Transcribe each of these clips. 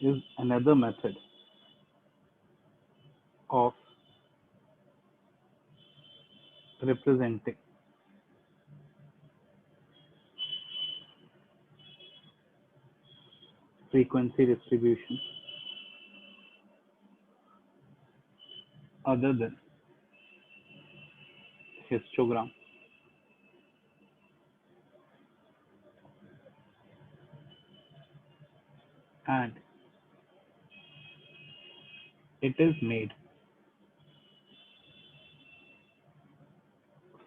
is another method of representing frequency distribution other than histogram. And it is made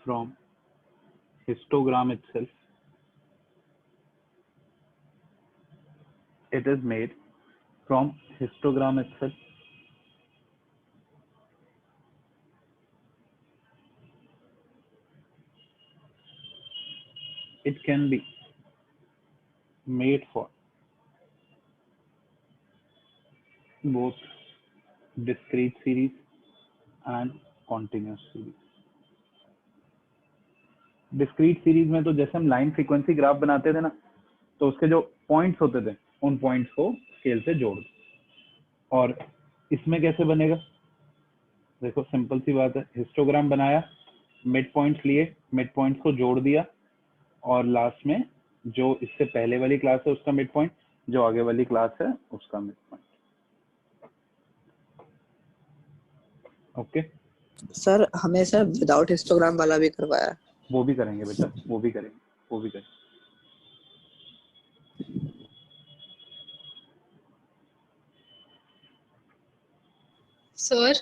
from histogram itself. It is made from histogram itself. It can be made for both discrete series and continuous series. Discrete series में तो जैसे हम line frequency graph बनाते थे ना, तो उसके जो पॉइंट्स होते थे उन पॉइंट्स को स्केल से जोड़ दो। और इसमें कैसे बनेगा, देखो सिंपल सी बात है, हिस्टोग्राम बनाया, मिड पॉइंट्स लिए, मिड पॉइंट्स को जोड़ दिया, और लास्ट में जो इससे पहले वाली क्लास है उसका मिड पॉइंट, जो आगे वाली क्लास है उसका मिड पॉइंट। ओके सर हमें सर विदाउट हिस्टोग्राम वाला भी करवाया। वो भी करेंगे बेटा, वो भी करेंगे, वो भी करेंगे। सर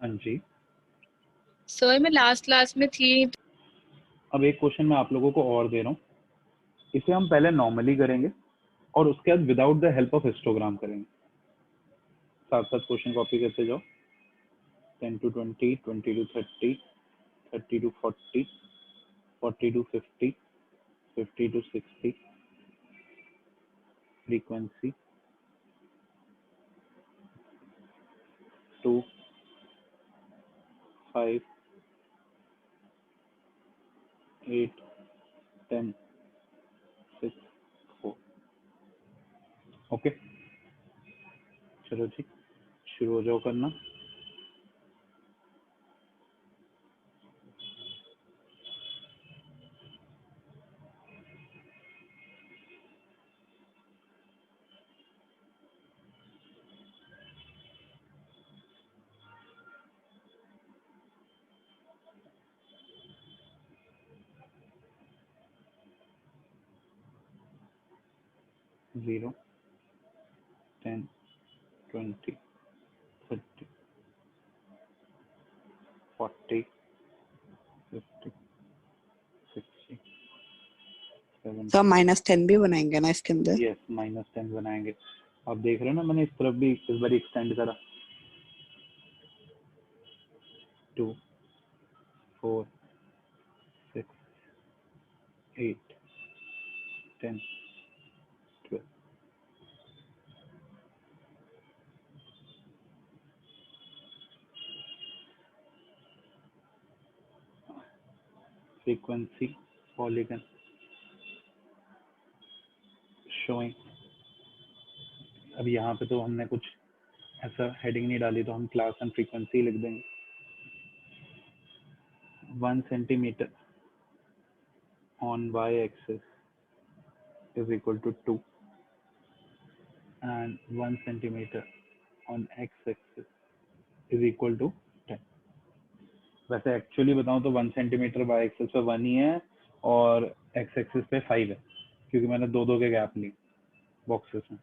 हाँ जी, सर मैं लास्ट क्लास में थी। अब एक क्वेश्चन मैं आप लोगों को और दे रहा हूँ, इसे हम पहले नॉर्मली करेंगे और उसके बाद without the help of histogram करेंगे। साथ साथ क्वेश्चन कॉपी करते जाओ। 10 to 20, 20 to 30, 30 to 40, 40 to 50, 50 to 60, frequency 2, 5, 8, 10, 6, 4। Okay, चलो जी शुरू हो जाओ करना। Zero, 10, 20, 30, 40, 50, 60, 70। सर -10 भी बनाएंगे ना इसके अंदर? यस, -10 बनाएंगे। आप देख रहे हो ना, मैंने इस तरफ भी इस बार एक्सटेंड करा। 2, 4, 6, 8, 10, 12। Frequency polygon showing. अब यहाँ पे तो हमने कुछ ऐसा हेडिंग नहीं डाली, तो हम क्लास एंड फ्रीक्वेंसी लिख देंगे। 1 centimeter on y-axis is equal to 2 and 1 centimeter on x-axis is equal to 10। वैसे एक्चुअली बताऊं तो 1 सेंटीमीटर बाय एक्सिस पे 1 ही है और एक्स एक्सिस पे 5 है, क्योंकि मैंने दो दो के गैप लिए बॉक्सेस में,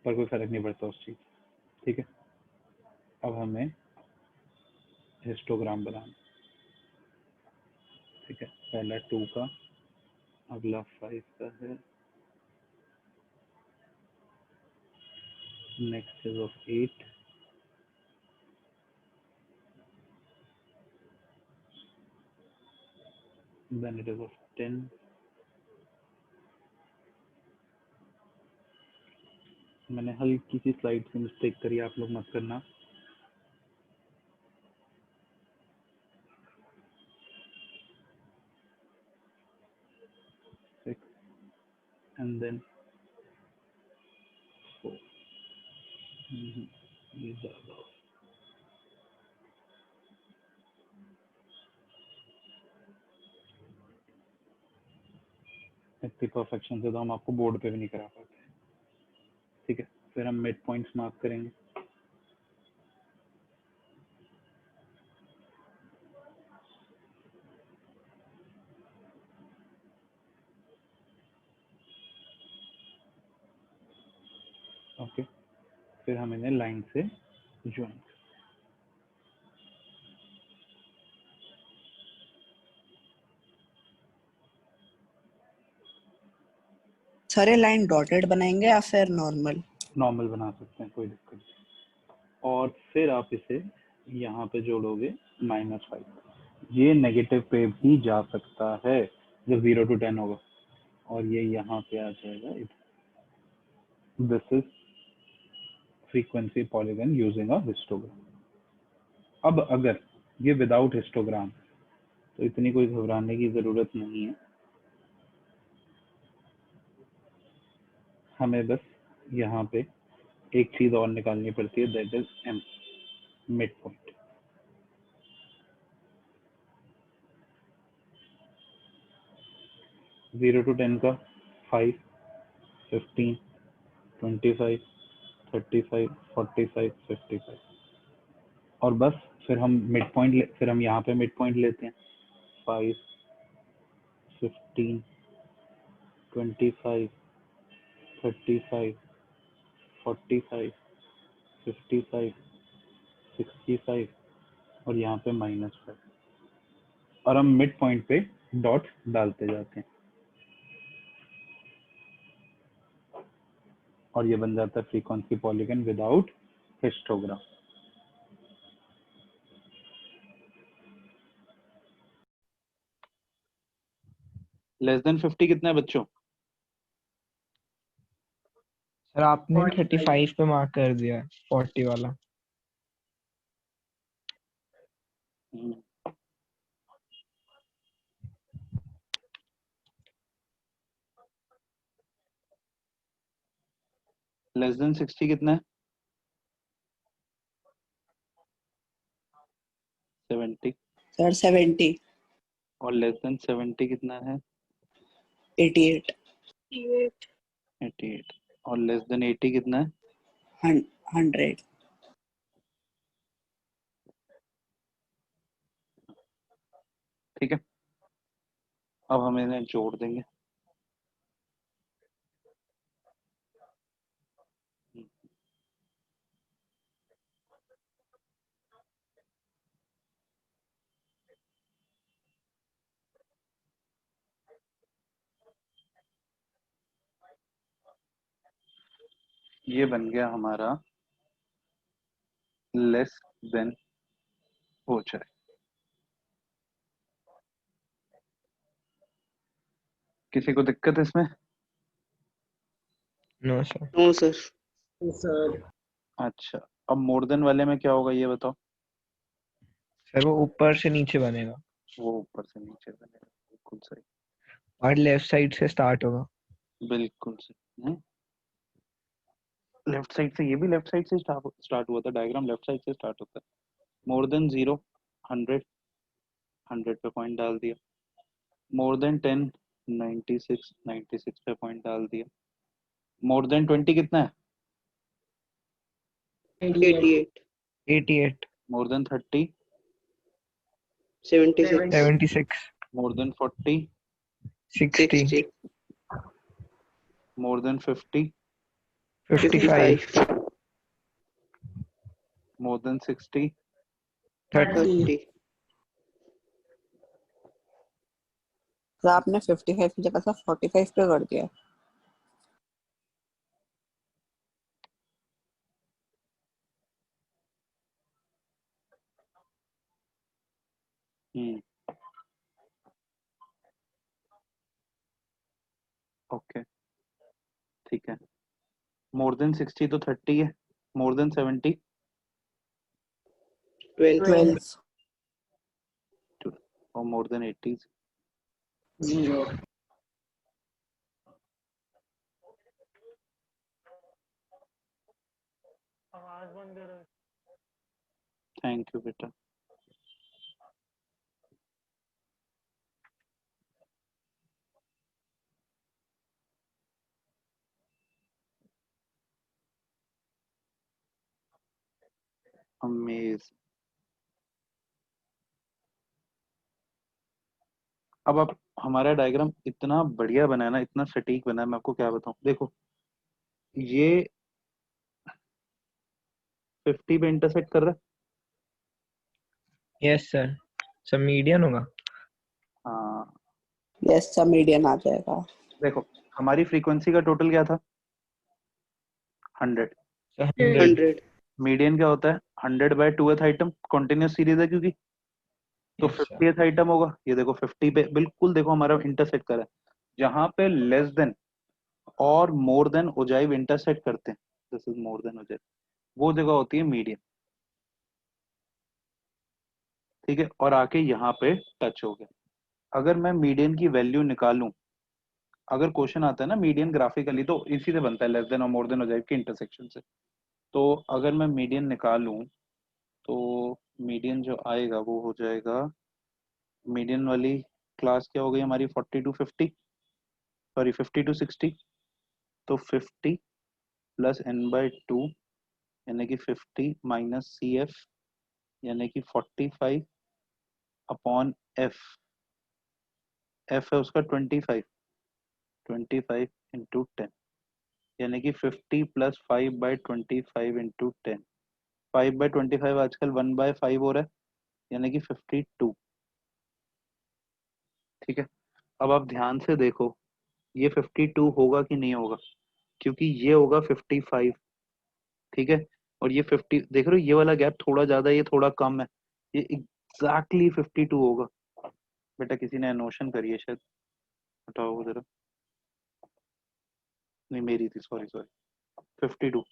पर कोई फर्क नहीं पड़ता उस चीज। ठीक है, अब हमें हिस्टोग्राम बनाना। ठीक है, पहला 2 का, अगला 5 का है, next is of 8, then it is of 10, मैंने हल्की सी स्लाइड से मिस्टेक करी, आप लोग मत करना। and then ये ज्यादा इतनी परफेक्शन से तो हम आपको बोर्ड पे भी नहीं करा पाते। ठीक है, फिर हम मिड पॉइंट्स मार्क करेंगे। ओके, फिर हम इन्हें लाइन से ज्वाइन। सारे लाइन डॉटेड बनाएंगे या फिर नॉर्मल? नॉर्मल बना सकते हैं, कोई दिक्कत नहीं। और फिर आप इसे यहाँ पे जोड़ोगे -5। ये नेगेटिव पे भी जा सकता है जब 0 to 10 होगा, और ये यहाँ पे आ जाएगा। This is frequency polygon using a histogram. अब अगर ये विदाउट हिस्टोग्राम, तो इतनी कोई घबराने की जरूरत नहीं है। हमें बस यहाँ पे एक चीज और निकालनी पड़ती है, that is M, mid point. Zero to 10 का 5, 15, 25, 35, 45, 55, और बस फिर हम मिड पॉइंट, फिर हम यहाँ पे मिड पॉइंट लेते हैं। 5, 15, 25, 35, 45, 55, 65, और यहाँ पे -5, और हम मिड पॉइंट पे डॉट डालते जाते हैं, और ये बन जाता है frequency polygon without histogram. Less than 50 कितना है बच्चों? सर आपने 35 पे मार्क कर दिया है, 40 वाला। लेस देन 60 कितना है? 70। सर 70, और लेस देन 70 कितना है? 88, 88। और लेस देन 80 कितना है? 100। ठीक है, अब हम इन्हें जोड़ देंगे। ये बन गया हमारा लेस देन हो जाए। किसी को दिक्कत है इसमें? No sir. No sir. अच्छा, अब मोर देन वाले में क्या होगा ये बताओ? सर वो ऊपर से नीचे बनेगा वो ऊपर से नीचे बनेगा, बिल्कुल सही, और लेफ्ट साइड से स्टार्ट होगा। बिल्कुल सही। लेफ्ट साइड से, ये भी लेफ्ट साइड से स्टार्ट हुआ था, डायग्राम लेफ्ट साइड से स्टार्ट होता है। मोर देन 0, 100, 100 पे पॉइंट डाल दिया। मोर देन 10, 96, 96 पे पॉइंट डाल दिया। मोर देन 20 कितना है? 88, 88, more than 30, 76, 76, more than 40, 60, 60, more than 50, 55, 55, more than 60, 30। 30। तो आपने 55 की जगह से 45 पे कर दिया। ओके, ठीक है। मोर देन 60 तो 30 है, मोर देन 70, 12, और मोर देन 80, 0, थैंक यू बेटा। अमेज। अब आप हमारा डायग्राम इतना बढ़िया बना है ना, इतना सटीक बना है, मैं आपको क्या बताऊं। देखो ये 50 पे इंटरसेक्ट कर रहा है। यस सर, सब मीडियन होगा। हाँ यस सब मीडियन आ जाएगा। देखो हमारी फ्रीक्वेंसी का टोटल क्या था, 100। सर 100। 100। मीडियन क्या होता है, 100/2th आइटम, कॉन्टिन्यूस सीरीज है क्योंकि, तो यस सर। 50th आइटम होगा। ये देखो 50 पे बिल्कुल देखो हमारा इंटरसेक्ट करा है। जहां पे लेस देन और मोर देन ओजाइव इंटरसेक्ट करते हैं, this is more than ogive, वो जगह होती है मीडियन। ठीक है, और आके यहाँ पे टच हो गया। अगर मैं मीडियन की वैल्यू निकालूं, अगर क्वेश्चन आता है ना मीडियन ग्राफिकली, तो इसी से बनता है, लेस देन और मोर देन ओजाइव के इंटरसेक्शन से। तो अगर मैं मीडियन निकालूं तो मीडियन जो आएगा वो हो जाएगा, मीडियन वाली क्लास क्या हो गई हमारी, 40 to 50, सॉरी 50 to 60। तो 50 प्लस n/2 यानी कि 50 माइनस CF यानी कि 45 अपॉन F। F है उसका 25, 25 इंटू 10 यानी कि 50 प्लस 5/25 इंटू 10। 5/25 आजकल 1/5 हो रहा है, यानी कि 52। ठीक है, अब आप ध्यान से देखो ये 52 होगा कि नहीं होगा, क्योंकि ये होगा 55। ठीक है, और ये 50 देख रहे हो, ये वाला गैप थोड़ा ज्यादा है, ये थोड़ा कम है, ये एग्जैक्टली 52 होगा। बेटा किसी ने नोशन करी है शायद, हटाओ जरा, नहीं मेरी थी, सॉरी सॉरी। 52,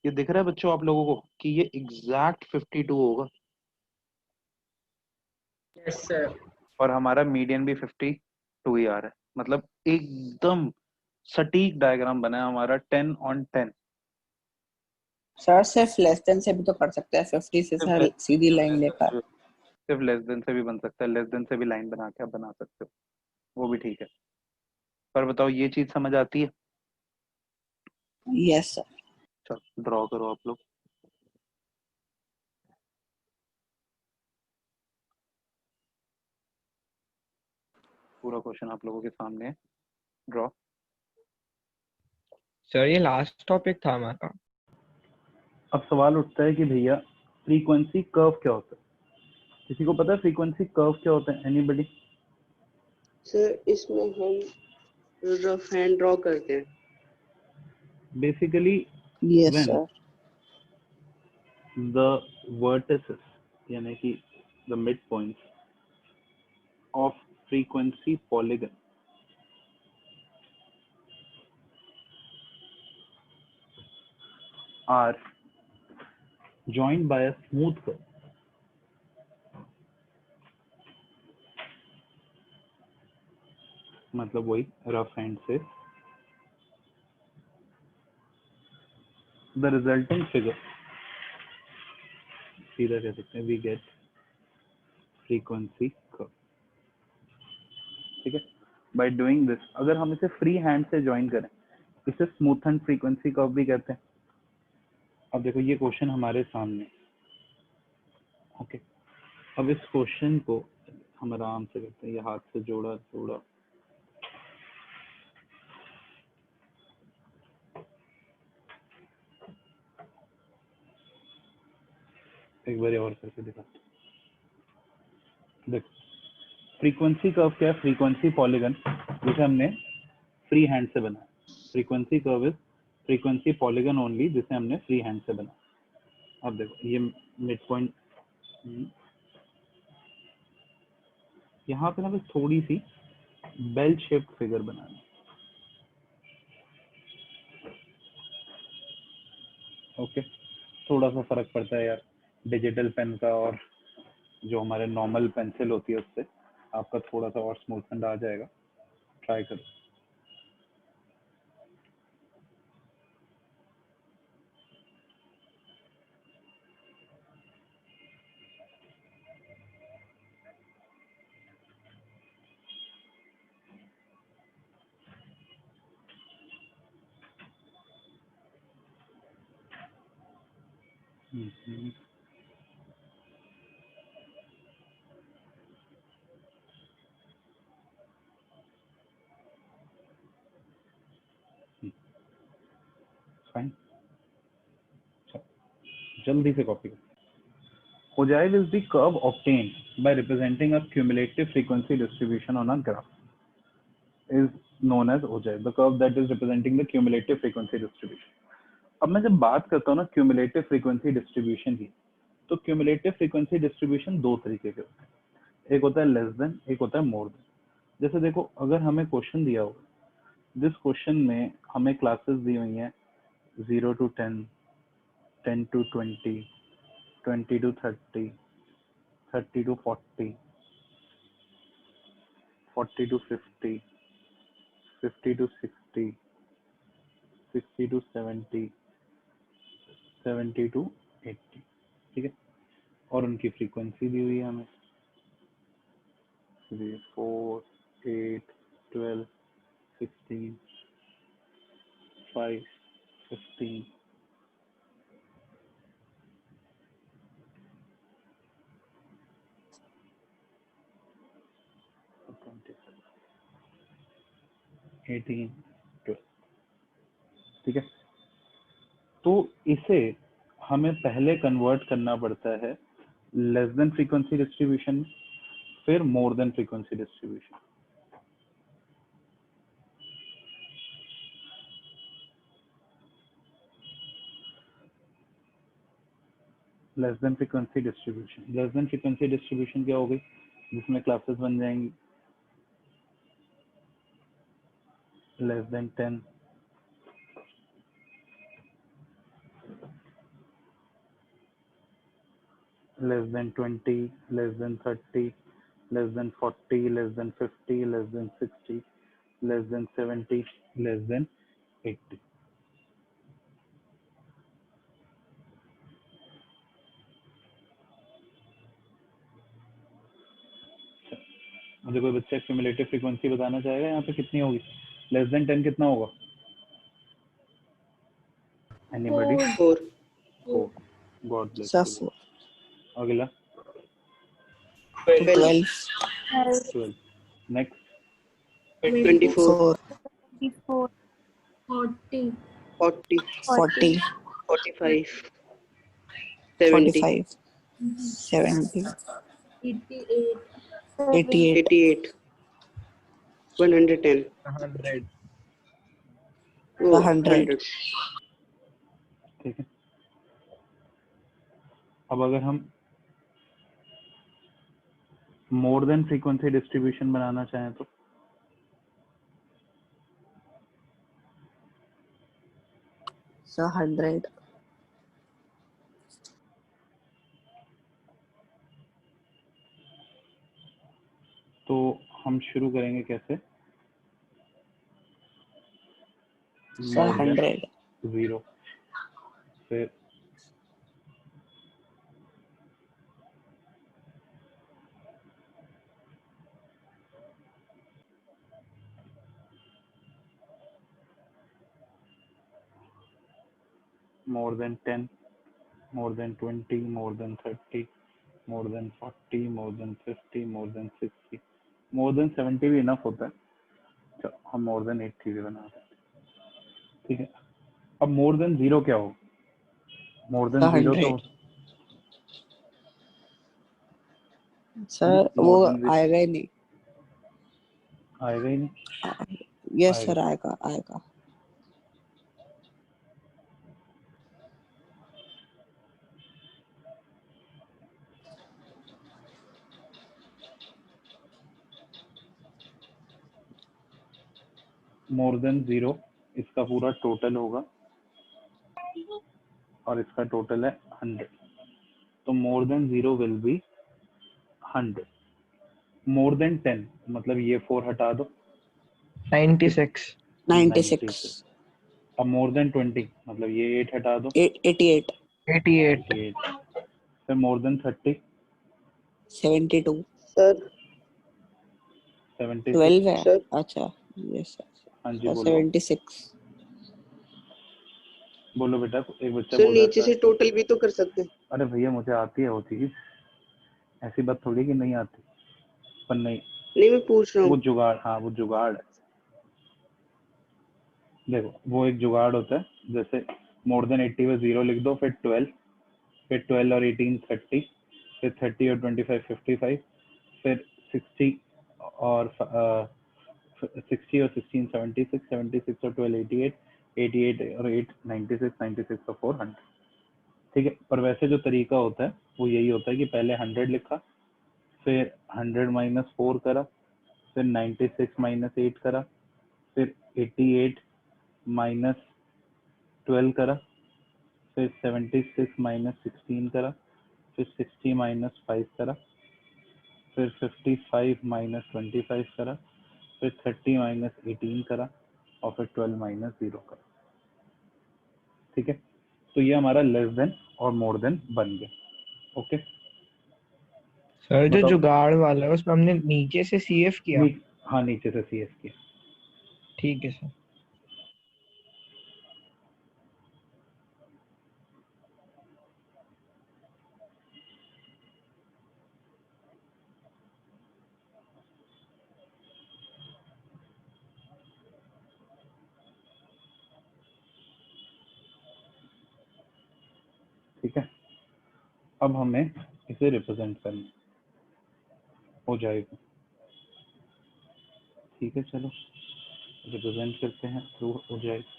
ये दिख रहा है बच्चों आप लोगों को कि ये एग्जैक्ट 52 होगा। Yes sir. और हमारा मीडियन भी 52 ही आ रहा है, मतलब एकदम सटीक डायग्राम बना है हमारा, 10/10। सर सिर्फ लेस देन से भी तो कर सकते हैं, 50 से सिर्फ सीधी लाइन लेकर। सिर्फ लेस देन से भी बन सकता है, लेस देन से भी लाइन बना के आप बना सकते हो, वो भी ठीक है। पर बताओ ये चीज समझ आती है। Yes sir. चलो ड्रॉ करो आप लोग। पूरा क्वेश्चन आप लोगों के सामने है, ड्रॉ। सर ये लास्ट टॉपिक था हमारा। अब सवाल उठता है कि भैया फ्रीक्वेंसी कर्व क्या होता है, किसी को पता है फ्रीक्वेंसी कर्व क्या होता है, एनीबॉडी? सर इसमें हम रफ हैंड ड्रॉ करते हैं। Basically yes when sir. The vertices यानी कि the mid points of frequency polygon are joined by a smooth curve, मतलब वही रफ हैंड से, the resulting figure सीधा कह सकते हैं, we get frequency curve। ठीक है, by doing this अगर हम इसे फ्री हैंड से ज्वाइन करें, इसे स्मूथ एंड फ्रीक्वेंसी कर्व भी कहते हैं। अब देखो ये क्वेश्चन हमारे सामने, ओके। अब इस क्वेश्चन को हम आराम से करते हैं, ये हाथ से जोड़ा जोड़ा, एक बार और करके दिखा। देखो फ्रीक्वेंसी कर्व क्या है, फ्रीक्वेंसी पॉलीगन जिसे हमने फ्री हैंड से बनाया। Frequency curve is frequency polygon only जिसे हमने फ्री हैंड से बनाया। अब देखो ये मिड पॉइंट, यहाँ पे ना बस थोड़ी सी बेल शेप्ड फिगर बनाना। ओके, थोड़ा सा फर्क पड़ता है यार डिजिटल पेन का और जो हमारे नॉर्मल पेंसिल होती है उससे, आपका थोड़ा सा और स्मूथेंड आ जाएगा, ट्राई करो। हम्म, फाइन, जल्दी से कॉपी करो। Ogive is the curve obtained by representing a cumulative frequency distribution on a graph is known as ogive, the curve that is representing the cumulative frequency distribution. अब मैं जब बात करता हूँ ना क्यूमुलेटिव फ्रीक्वेंसी डिस्ट्रीब्यूशन की, तो क्यूमुलेटिव फ्रीक्वेंसी डिस्ट्रीब्यूशन दो तरीके के होते हैं, एक होता है लेस देन, एक होता है मोर देन। जैसे देखो, अगर हमें क्वेश्चन दिया हो, जिस क्वेश्चन में हमें क्लासेस दी हुई हैं 0 to 10, 10 to 20, 20 to 30, 30 to 40, 40 to 50, 50 to 60, 60 to 70, 70 to 80, ठीक है, और उनकी फ्रीक्वेंसी दी हुई है हमें 3, 4, 8, 12, 16, 5, 15, 18, 12, ठीक है। तो इसे हमें पहले कन्वर्ट करना पड़ता है लेस देन फ्रीक्वेंसी डिस्ट्रीब्यूशन में, फिर more than frequency distribution. Less than frequency distribution क्या हो गई, जिसमें क्लासेस बन जाएंगी less than 10, less than 20, less than 30, less than 40, less than 50, less than 60, less than 70, less than 80। मुझे कोई बच्चा क्यूमुलेटिव फ्रीक्वेंसी बताना चाहेगा यहाँ पे कितनी होगी? लेस देन 10 कितना होगा? Anybody? 4, 4। God bless Sir, you. अगला 12, 12। नेक्स्ट 24, 4, 24, 40, 40, 40, 45, 70, 45, 70, 88, 88, 88, 110, 100, oh, 100, 100, ठीक है। अब अगर हम मोर देन फ्रीक्वेंसी डिस्ट्रीब्यूशन बनाना चाहें तो sir, 100, तो हम शुरू करेंगे कैसे? sir, 100, 0, फिर more than 10, more than 20, more than 30, more than 40, more than 50, more than 60, more than 70 भी इनफ होता है। तो हम more than 80 भी बना सकते हैं, ठीक है। अब more than 0 क्या हो? more than 0 तो 100, sir, more वो than 0 आएगा ही नहीं। आएगा ही नहीं। यस आएगा। सर, आएगा आएगा। more than 0 इसका पूरा टोटल होगा और इसका टोटल है 100, तो more than 0 will be 100। more than 10 मतलब ये 4 हटा दो, 96, 96, अब more than 20 मतलब ये 8 हटा दो, 88, 88, 88। फिर more than 30, 72, sir, 76। 12 है। sir, अच्छा, यस हाँ जी सर, बोलो। 76, बोलो बेटा, एक बच्चा सर बोल रहा नीचे था। से टोटल भी तो कर सकते हैं। अरे भैया मुझे आती है वो चीज, ऐसी बात थोड़ी कि नहीं आती, पर नहीं, नहीं मैं पूछ रहा वो हूँ। जुगाड़, हाँ वो जुगाड़ है। देखो वो एक जुगाड़ होता है, जैसे मोर देन 80 में 0 लिख दो, फिर 12, फिर 12 और 18 30, फिर 30 और 25 55, फिर 60 और 60 और 16 76, 76 और 12 88, 88 और 8 96, 96 और 400। ठीक है, पर वैसे जो तरीका होता है वो यही होता है कि पहले 100 लिखा, फिर 100 माइनस 4 करा, फिर 96 माइनस 8 करा, फिर 88 माइनस 12 करा, फिर 76 माइनस 16 करा, फिर 60 माइनस 5 करा, फिर 55 माइनस 25 करा, फिर 30 माइनस 18 करा, और फिर 12 माइनस 0 करा। ठीक है, तो ये हमारा लेस देन और मोर देन बन गया। ओके, सर जो बताओ। जुगाड़ वाला है उसमें हमने नीचे से सीएफ किया। हाँ नीचे से सी एस की। ठीक है सर। ठीक है, अब हमें इसे रिप्रेजेंट करना हो जाएगा। ठीक है, चलो रिप्रेजेंट करते हैं तो हो जाएगा।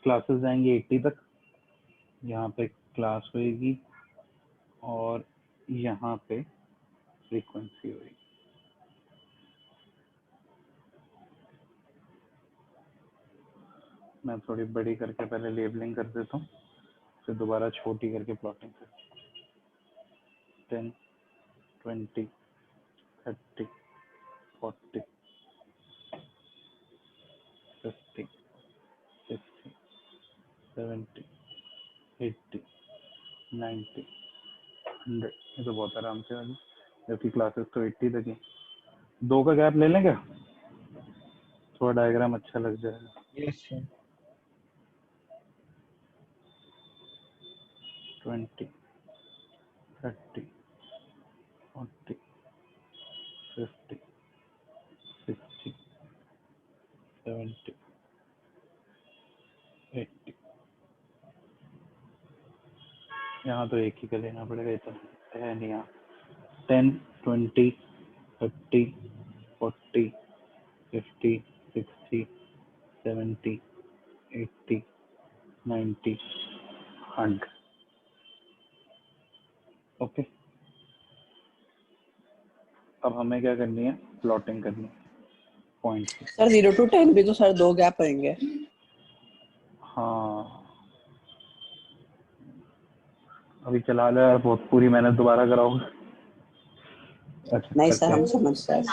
क्लासेस जाएंगे 80 तक, यहाँ पे क्लास होएगी और यहाँ पे फ्रीक्वेंसी होएगी। मैं थोड़ी बड़ी करके पहले लेबलिंग कर देता हूँ, फिर दोबारा छोटी करके प्लॉटिंग कर। 10 20 30 40 50 60 70 80 90 100। ये तो बहुत आराम से आ गई, जबकि क्लासेस तो 80 तक है। 2 का गैप ले लें क्या, थोड़ा डायग्राम अच्छा लग जाएगा। Yes sir. 20 30 40 50 60 70 80। यहाँ तो एक ही का लेना पड़ेगा, ये तो है नहीं यहाँ। 10 20 30 40 50 60 70 80 90 100। ओके, अब हमें क्या करनी है, प्लॉटिंग करनी है पॉइंट की। सर 0 to 10 भी तो सर 2 गैप होंगे। हाँ अभी चला लो यार, बहुत पूरी मेहनत दोबारा कराओगे। अच्छा नहीं करते सर, हम हैं। समझते हैं।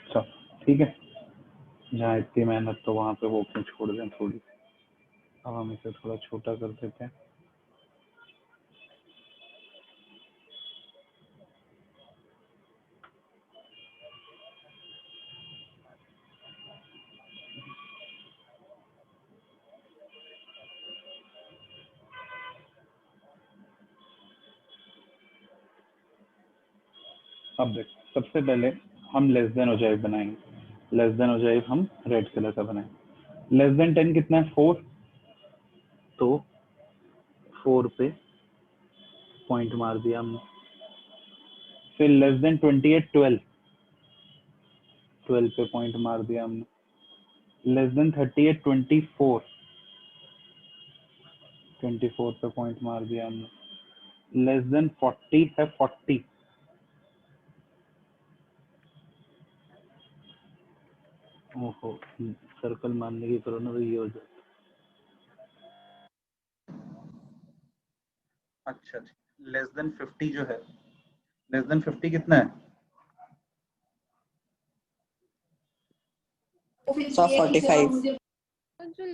अच्छा ठीक है, जहाँ इतनी मेहनत तो वहाँ पे वो क्यों छोड़ दें थोड़ी। अब हम इसे थोड़ा छोटा कर देते हैं। अब देख, सबसे पहले हम लेस देन ओजाइव बनाएंगे। लेस देन ओजाइव हम रेड कलर का बनाएंगे। लेस देन 10 कितना है, 4, तो 4 पे पॉइंट मार दिया हमने। फिर लेस देन 28 12 12 पे पॉइंट मार दिया हमने. लेस देन 38 24 24 पे पॉइंट मार दिया हमने. लेस देन 40 है 40. ओहो, सर्कल मारने की करो ना तो ये हो जाए. अच्छा, लेस देन 50 जो है, लेस देन 50 कितना है? सर 45. जो